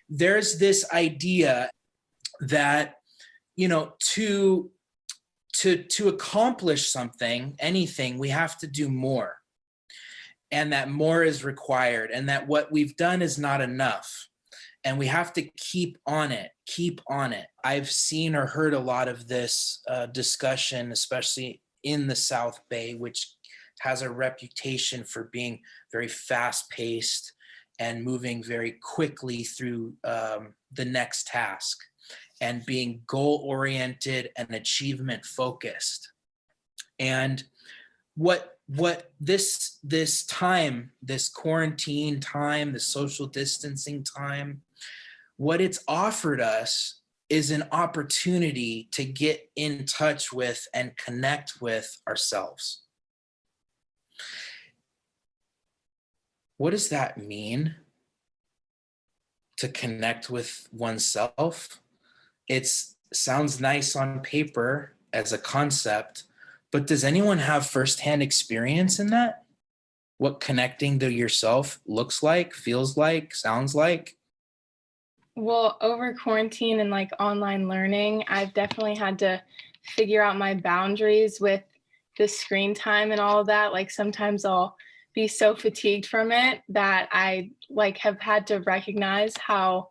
there's this idea that, you know, to accomplish something, anything, we have to do more, and that more is required, and that what we've done is not enough, and we have to keep on it, keep on it. I've seen or heard a lot of this discussion, especially in the South Bay, which has a reputation for being very fast-paced and moving very quickly through the next task, and being goal-oriented and achievement-focused. And what this time, this quarantine time, the social distancing time, what it's offered us is an opportunity to get in touch with and connect with ourselves. What does that mean? To connect with oneself? It sounds nice on paper as a concept, but does anyone have firsthand experience in that? What connecting to yourself looks like, feels like, sounds like? Well, over quarantine and like online learning, I've definitely had to figure out my boundaries with the screen time and all of that. Like sometimes I'll be so fatigued from it that I like have had to recognize how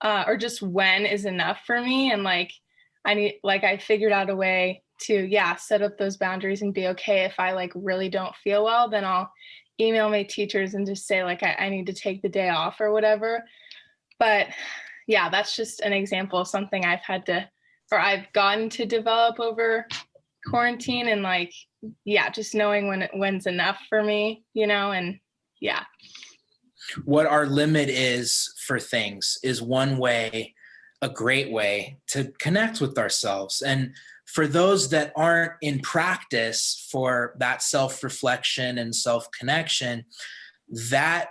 or just when is enough for me. And like I figured out a way to set up those boundaries and be okay if I like really don't feel well, then I'll email my teachers and just say like I need to take the day off or whatever. But yeah, that's just an example of something I've gotten to develop over quarantine, and like, just knowing when's enough for me, and yeah. What our limit is for things is one way, a great way to connect with ourselves. And for those that aren't in practice for that self-reflection and self-connection, that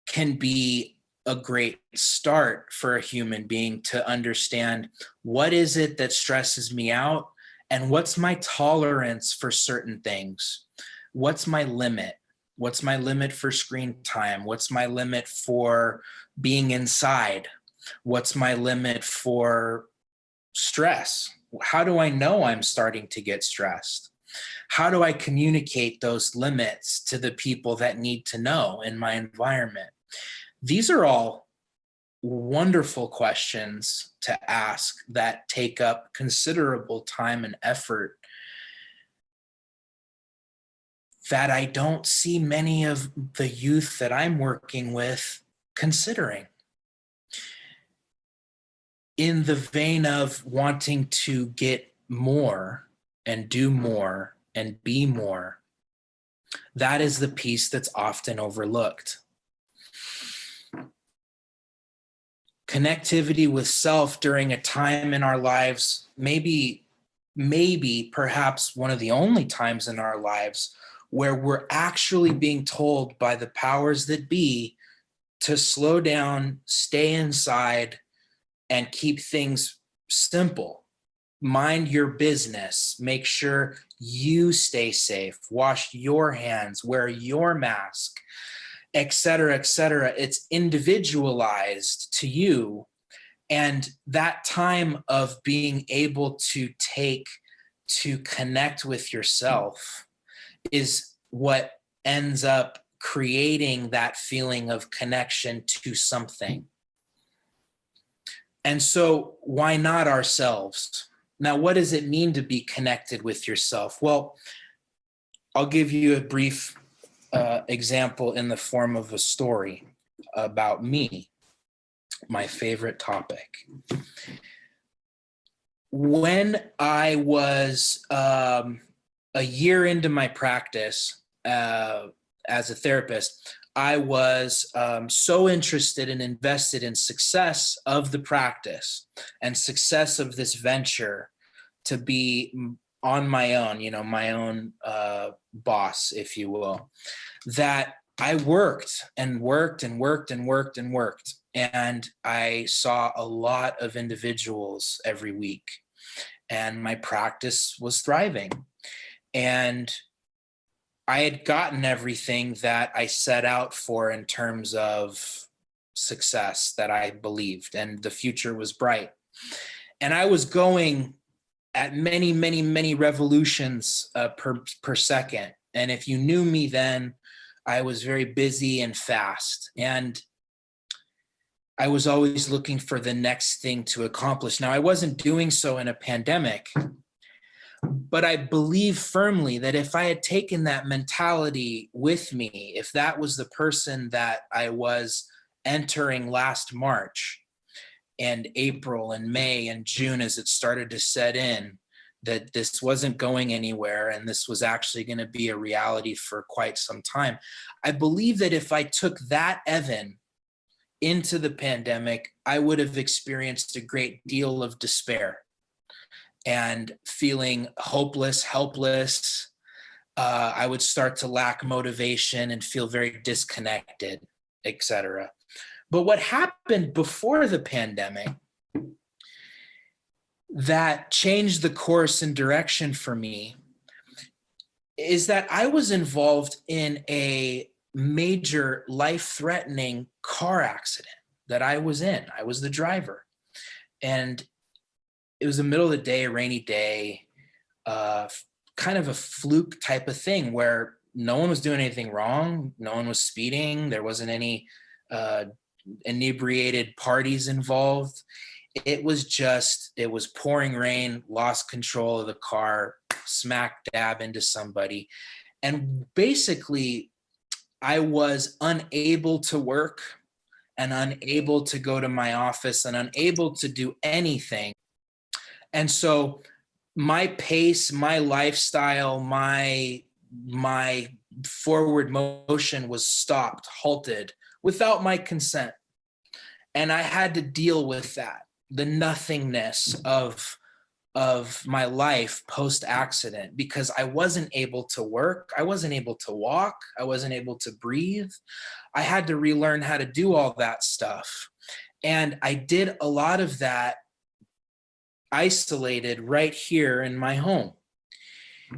can be a great start for a human being to understand, what is it that stresses me out, and what's my tolerance for certain things? What's my limit? What's my limit for screen time? What's my limit for being inside? What's my limit for stress? How do I know I'm starting to get stressed? How do I communicate those limits to the people that need to know in my environment? These are all wonderful questions to ask that take up considerable time and effort that I don't see many of the youth that I'm working with considering. In the vein of wanting to get more and do more and be more, that is the piece that's often overlooked. Connectivity with self during a time in our lives, maybe perhaps one of the only times in our lives where we're actually being told by the powers that be to slow down, stay inside, and keep things simple. Mind your business. Make sure you stay safe. Wash your hands. Wear your mask, et cetera, et cetera. It's individualized to you. And that time of being able to connect with yourself is what ends up creating that feeling of connection to something. And so why not ourselves? Now, what does it mean to be connected with yourself? Well, I'll give you a brief example in the form of a story about me, my favorite topic. When I was a year into my practice as a therapist, I was so interested and invested in success of the practice and success of this venture to be on my own, my own boss, if you will, that I worked and worked and worked and worked and worked. And I saw a lot of individuals every week, and my practice was thriving. And I had gotten everything that I set out for in terms of success that I believed, and the future was bright. And I was going at many, many, many revolutions per second. And if you knew me then, I was very busy and fast. And I was always looking for the next thing to accomplish. Now, I wasn't doing so in a pandemic, but I believe firmly that if I had taken that mentality with me, if that was the person that I was entering last March and April and May and June, as it started to set in, that this wasn't going anywhere and this was actually going to be a reality for quite some time. I believe that if I took that Evan into the pandemic, I would have experienced a great deal of despair and feeling hopeless, helpless. I would start to lack motivation and feel very disconnected, etc. But what happened before the pandemic that changed the course and direction for me is that I was involved in a major life-threatening car accident that I was in. I was the driver. And it was the middle of the day, a rainy day, kind of a fluke type of thing where no one was doing anything wrong. No one was speeding. There wasn't any inebriated parties involved. It was pouring rain, lost control of the car, smack dab into somebody. And basically, I was unable to work and unable to go to my office and unable to do anything. And so my pace, my lifestyle, my forward motion was stopped, halted without my consent. And I had to deal with that, the nothingness of my life post-accident, because I wasn't able to work, I wasn't able to walk, I wasn't able to breathe. I had to relearn how to do all that stuff. And I did a lot of that isolated right here in my home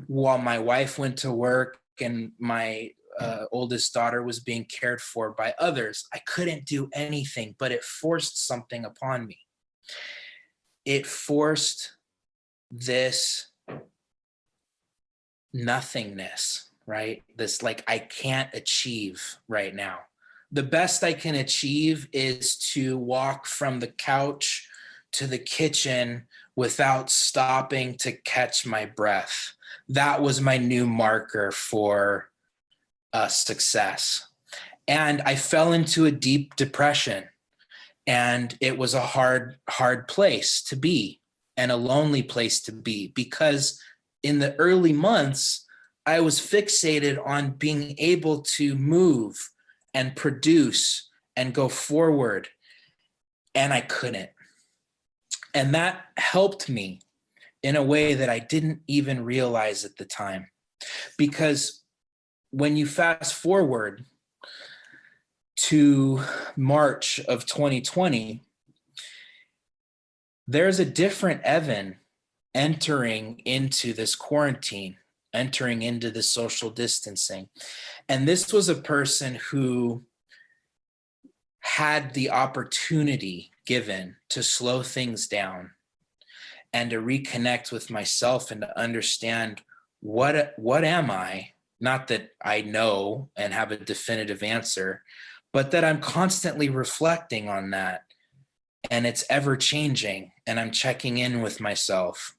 while my wife went to work and my oldest daughter was being cared for by others. I couldn't do anything, but it forced something upon me. It forced this nothingness, right? This like, I can't achieve right now. The best I can achieve is to walk from the couch to the kitchen without stopping to catch my breath. That was my new marker for success. And I fell into a deep depression, and it was a hard place to be and a lonely place to be, because in the early months, I was fixated on being able to move and produce and go forward, and I couldn't. And that helped me in a way that I didn't even realize at the time. Because when you fast forward to March of 2020, there's a different Evan entering into this quarantine, entering into the social distancing. And this was a person who had the opportunity given to slow things down and to reconnect with myself and to understand what am I? Not that I know and have a definitive answer, but that I'm constantly reflecting on that. And it's ever changing, and I'm checking in with myself,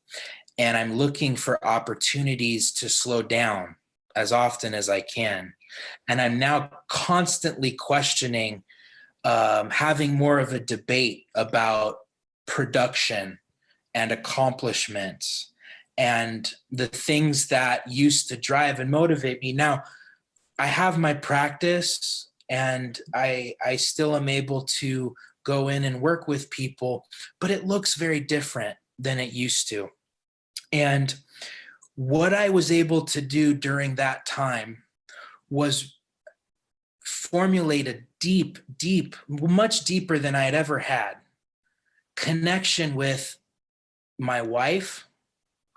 and I'm looking for opportunities to slow down as often as I can. And I'm now constantly questioning, having more of a debate about production and accomplishments and the things that used to drive and motivate me. Now, I have my practice, and I still am able to go in and work with people, but it looks very different than it used to. And what I was able to do during that time was formulate a deep, much deeper than I had ever had, connection with my wife,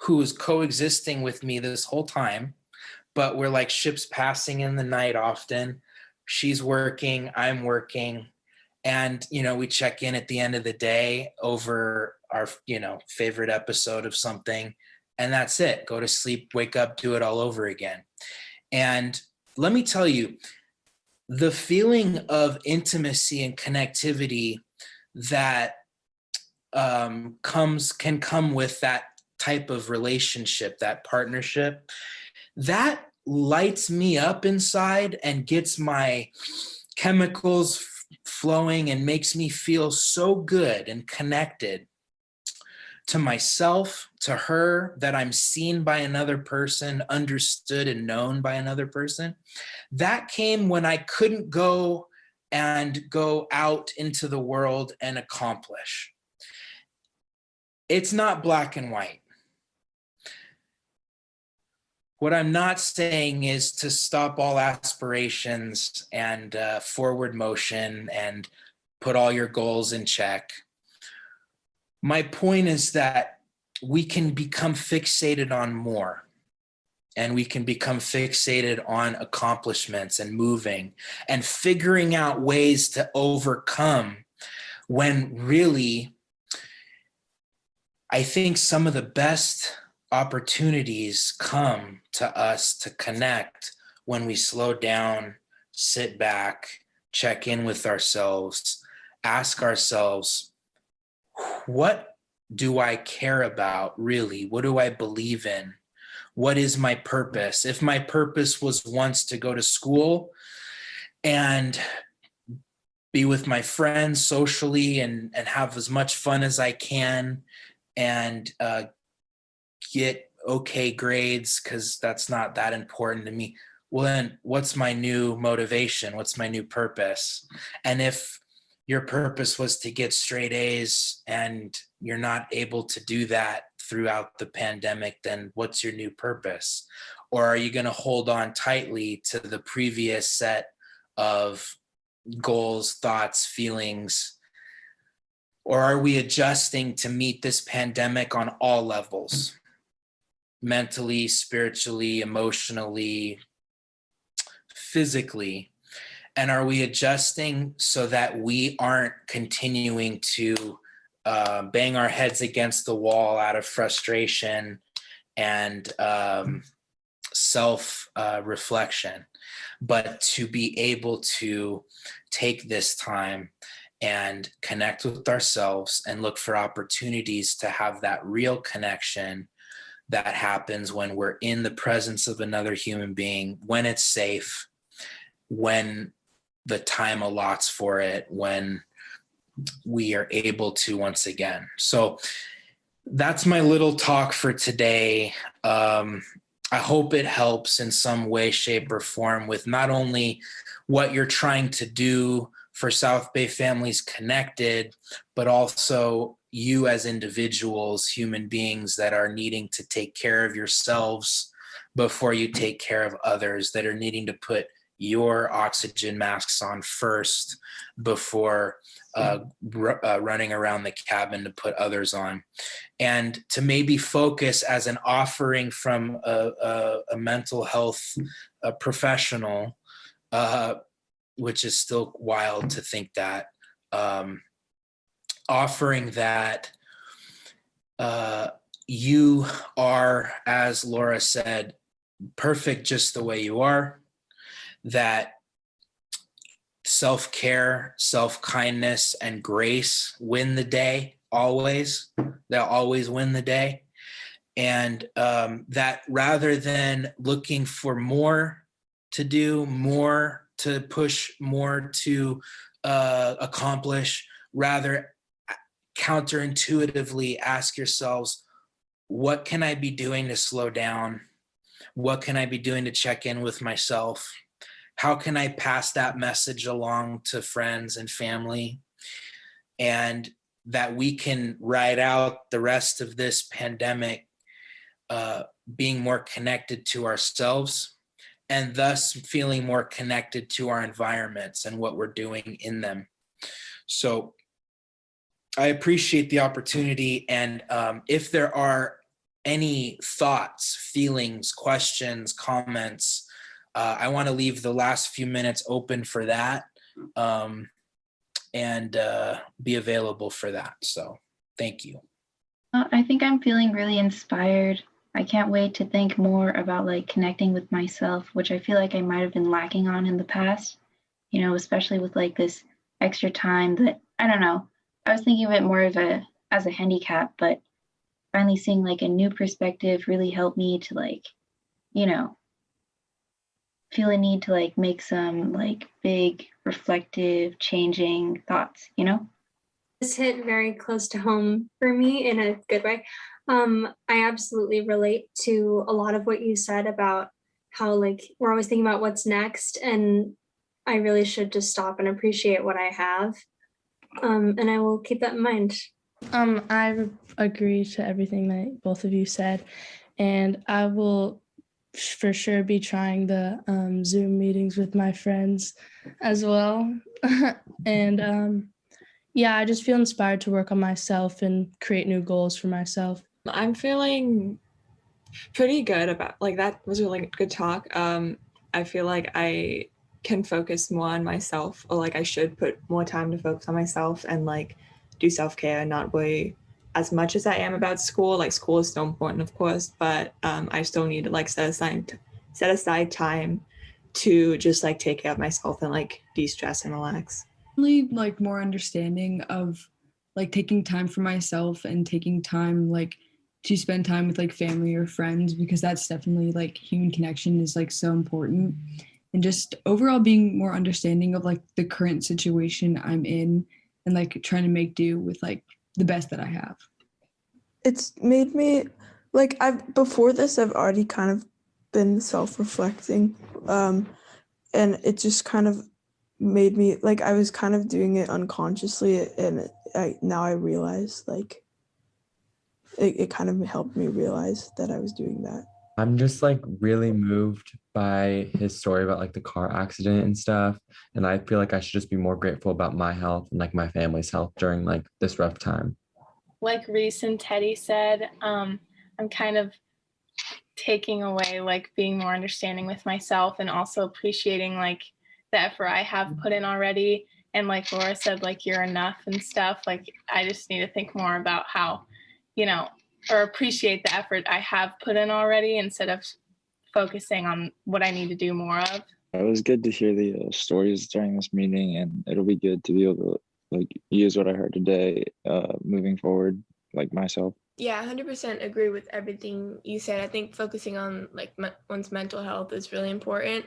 who was coexisting with me this whole time, but we're like ships passing in the night often. She's working, I'm working, And, we check in at the end of the day over our, favorite episode of something. And that's it. Go to sleep, wake up, do it all over again. And let me tell you, the feeling of intimacy and connectivity that can come with that type of relationship, that partnership, that lights me up inside and gets my chemicals flowing and makes me feel so good and connected to myself, to her, that I'm seen by another person, understood and known by another person. That came when I couldn't go out into the world and accomplish. It's not black and white. What I'm not saying is to stop all aspirations and forward motion and put all your goals in check. My point is that we can become fixated on more, and we can become fixated on accomplishments and moving and figuring out ways to overcome, when really, I think some of the best opportunities come to us to connect when we slow down, sit back, check in with ourselves, ask ourselves, what do I care about really? What do I believe in? What is my purpose? If my purpose was once to go to school and be with my friends socially and have as much fun as I can and get okay grades, because that's not that important to me, well, then what's my new motivation? What's my new purpose? And if your purpose was to get straight A's and you're not able to do that throughout the pandemic, then what's your new purpose? Or are you going to hold on tightly to the previous set of goals, thoughts, feelings? Or are we adjusting to meet this pandemic on all levels? Mentally, spiritually, emotionally, physically? And are we adjusting so that we aren't continuing to bang our heads against the wall out of frustration and self-reflection, but to be able to take this time and connect with ourselves and look for opportunities to have that real connection that happens when we're in the presence of another human being, when it's safe, when the time allots for it, when we are able to once again. So that's my little talk for today. I hope it helps in some way, shape, or form with not only what you're trying to do for South Bay Families Connected, but also you as individuals, human beings that are needing to take care of yourselves before you take care of others, that are needing to put your oxygen masks on first before running around the cabin to put others on, and to maybe focus as an offering from a mental health professional, which is still wild to think that, offering that you are, as Laura said, perfect just the way you are, that self-care, self-kindness, and grace win the day always. They'll always win the day. And that rather than looking for more to do, more to push, more to accomplish, rather counterintuitively ask yourselves, what can I be doing to slow down? What can I be doing to check in with myself? How can I pass that message along to friends and family? And that we can ride out the rest of this pandemic being more connected to ourselves, and thus feeling more connected to our environments and what we're doing in them. So I appreciate the opportunity. And if there are any thoughts, feelings, questions, comments, I want to leave the last few minutes open for that. and be available for that. So thank you. I think I'm feeling really inspired. I can't wait to think more about like connecting with myself, which I feel like I might have been lacking on in the past, especially with like this extra time that, I don't know, I was thinking of it more of as a handicap, but finally seeing like a new perspective really helped me to like, feel a need to like make some like big reflective changing thoughts. This hit very close to home for me in a good way. I absolutely relate to a lot of what you said about how like we're always thinking about what's next, and I really should just stop and appreciate what I have. And I will keep that in mind. I agree to everything that both of you said, and I will for sure be trying the Zoom meetings with my friends as well. And yeah, I just feel inspired to work on myself and create new goals for myself. I'm feeling pretty good about, like, that was a really good talk. I feel like I can focus more on myself, or like I should put more time to focus on myself and like do self-care and not worry as much as I am about school. Like, school is so important, of course, but I still need to like set aside time to just like take care of myself and like de-stress and relax. Like more understanding of like taking time for myself and taking time like to spend time with like family or friends, because that's definitely like human connection is like so important, and just overall being more understanding of like the current situation I'm in and like trying to make do with like the best that I have. It's made me like before this I've already kind of been self-reflecting, and it just kind of made me like I was kind of doing it unconsciously, and now I realize like it kind of helped me realize that I was doing that. I'm just like really moved by his story about like the car accident and stuff. And I feel like I should just be more grateful about my health and like my family's health during like this rough time. Like Reese and Teddy said, I'm kind of taking away like being more understanding with myself and also appreciating like the effort I have put in already. And like Laura said, like you're enough and stuff. Like I just need to think more about how, or appreciate the effort I have put in already instead of focusing on what I need to do more of. It was good to hear the stories during this meeting, and it'll be good to be able to like use what I heard today moving forward, like myself. Yeah, 100% agree with everything you said. I think focusing on like one's mental health is really important,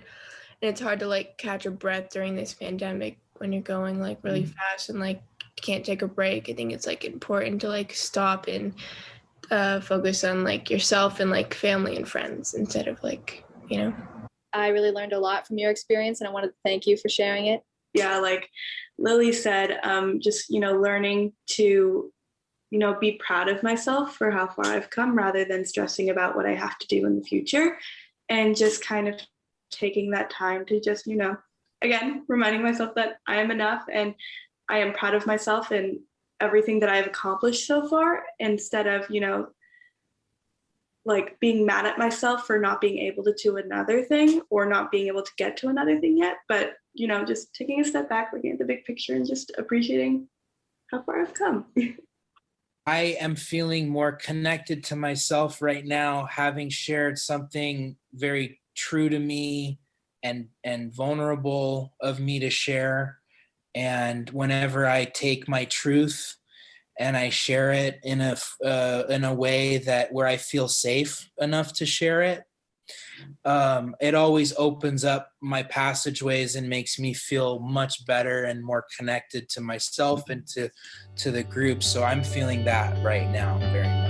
and it's hard to like catch your breath during this pandemic when you're going like really fast and like can't take a break. I think it's like important to like stop and focus on like yourself and like family and friends instead of like, I really learned a lot from your experience, and I wanted to thank you for sharing it. Yeah, like Lily said, just, learning to, be proud of myself for how far I've come rather than stressing about what I have to do in the future, and just kind of taking that time to just, again, reminding myself that I am enough and I am proud of myself and everything that I've accomplished so far, instead of, like being mad at myself for not being able to do another thing or not being able to get to another thing yet. But, just taking a step back, looking at the big picture and just appreciating how far I've come. I am feeling more connected to myself right now, having shared something very true to me and vulnerable of me to share. And whenever I take my truth and I share it in a way that where I feel safe enough to share it, it always opens up my passageways and makes me feel much better and more connected to myself and to the group. So I'm feeling that right now very much.